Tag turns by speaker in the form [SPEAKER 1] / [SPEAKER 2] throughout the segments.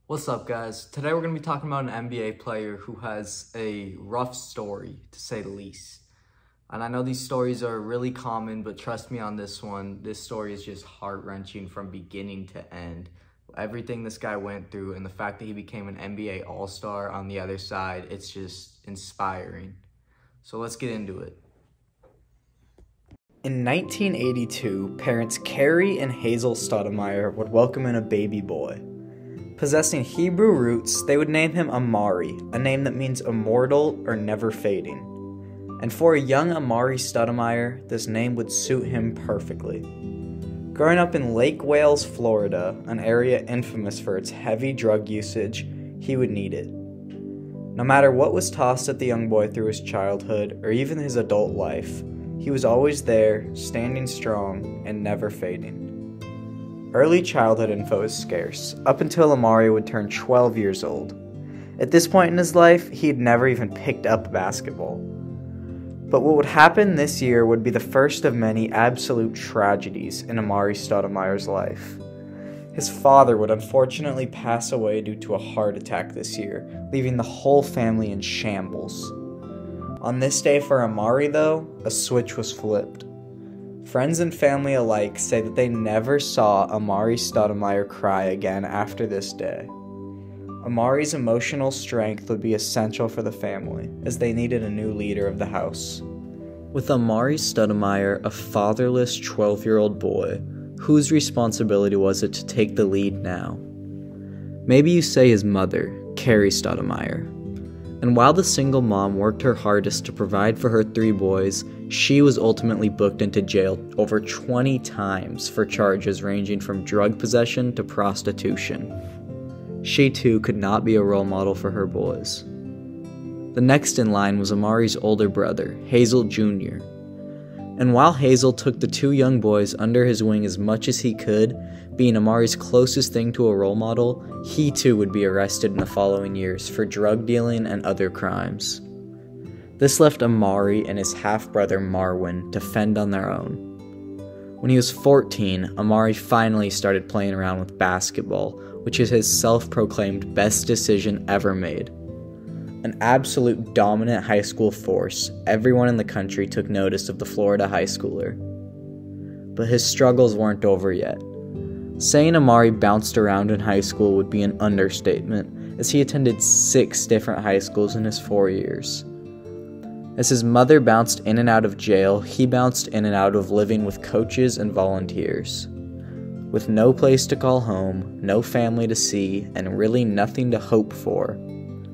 [SPEAKER 1] What's up, guys? Today we're going to be talking about an NBA player who has a rough story, to say the least. And I know these stories are really common, but trust me on this one, this story is just heart-wrenching from beginning to end. Everything this guy went through and the fact that he became an NBA All-Star on the other side, it's just inspiring. So let's get into it.
[SPEAKER 2] In 1982, parents Carrie and Hazel Stoudemire would welcome in a baby boy. Possessing Hebrew roots, they would name him Amari, a name that means immortal or never fading. And for a young Amari Stoudemire, this name would suit him perfectly. Growing up in Lake Wales, Florida, an area infamous for its heavy drug usage, he would need it. No matter what was tossed at the young boy through his childhood or even his adult life, he was always there, standing strong, and never fading. Early childhood info is scarce, up until Amari would turn 12 years old. At this point in his life, he had never even picked up basketball. But what would happen this year would be the first of many absolute tragedies in Amari Stoudemire's life. His father would unfortunately pass away due to a heart attack this year, leaving the whole family in shambles. On this day for Amari, though, a switch was flipped. Friends and family alike say that they never saw Amari Stoudemire cry again after this day. Amari's emotional strength would be essential for the family, as they needed a new leader of the house. With Amari Stoudemire, a fatherless 12-year-old boy, whose responsibility was it to take the lead now? Maybe you say his mother, Carrie Stoudemire. And while the single mom worked her hardest to provide for her 3 boys, she was ultimately booked into jail over 20 times for charges ranging from drug possession to prostitution. She too could not be a role model for her boys. The next in line was Amari's older brother, Hazel Jr. And while Hazel took the 2 young boys under his wing as much as he could, being Amari's closest thing to a role model, he too would be arrested in the following years for drug dealing and other crimes. This left Amari and his half-brother Marwin to fend on their own. When he was 14, Amari finally started playing around with basketball, which is his self-proclaimed best decision ever made. An absolute dominant high school force, everyone in the country took notice of the Florida high schooler. But his struggles weren't over yet. Saying Amari bounced around in high school would be an understatement, as he attended 6 different high schools in his 4 years. As his mother bounced in and out of jail, he bounced in and out of living with coaches and volunteers. With no place to call home, no family to see, and really nothing to hope for,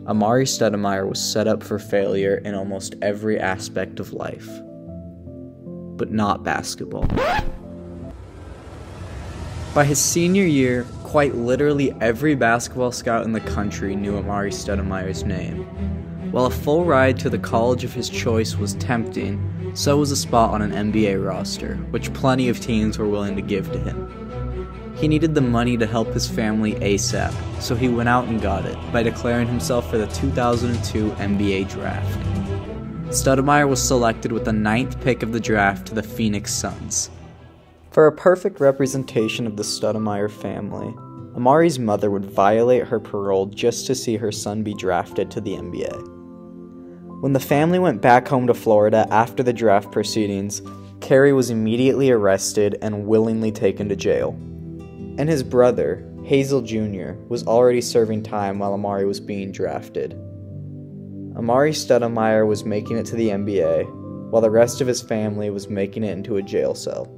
[SPEAKER 2] Amari Stoudemire was set up for failure in almost every aspect of life. But not basketball. By his senior year, quite literally every basketball scout in the country knew Amari Stoudemire's name. While a full ride to the college of his choice was tempting, so was a spot on an NBA roster, which plenty of teams were willing to give to him. He needed the money to help his family ASAP, so he went out and got it by declaring himself for the 2002 NBA Draft. Stoudemire was selected with the 9th pick of the draft to the Phoenix Suns. For a perfect representation of the Stoudemire family, Amari's mother would violate her parole just to see her son be drafted to the NBA. When the family went back home to Florida after the draft proceedings, Carrie was immediately arrested and willingly taken to jail. And his brother, Hazel Jr., was already serving time while Amari was being drafted. Amari Stoudemire was making it to the NBA, while the rest of his family was making it into a jail cell.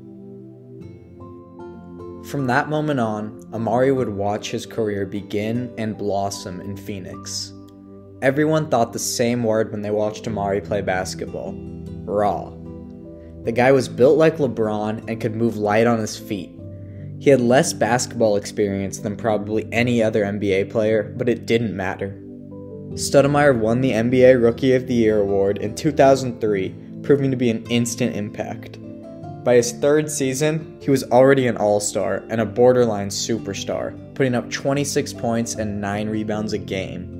[SPEAKER 2] From that moment on, Amari would watch his career begin and blossom in Phoenix. Everyone thought the same word when they watched Amari play basketball: raw. The guy was built like LeBron and could move light on his feet. He had less basketball experience than probably any other NBA player, but it didn't matter. Stoudemire won the NBA Rookie of the Year award in 2003, proving to be an instant impact. By his 3rd season, he was already an all-star and a borderline superstar, putting up 26 points and 9 rebounds a game.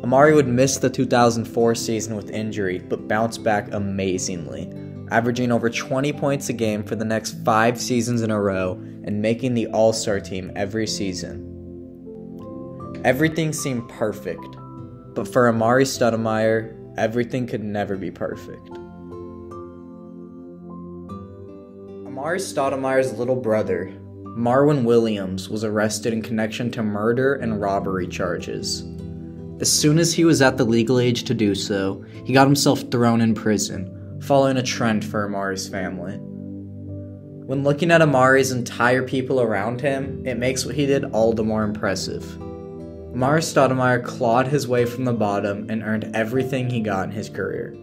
[SPEAKER 2] Amari would miss the 2004 season with injury, but bounced back amazingly, averaging over 20 points a game for the next 5 seasons in a row and making the All-Star team every season. Everything seemed perfect. But for Amari Stoudemire, everything could never be perfect. Amari Stoudemire's little brother, Marwin Williams, was arrested in connection to murder and robbery charges. As soon as he was at the legal age to do so, he got himself thrown in prison, following a trend for Amari's family. When looking at Amari's entire people around him, it makes what he did all the more impressive. Amari Stoudemire clawed his way from the bottom and earned everything he got in his career.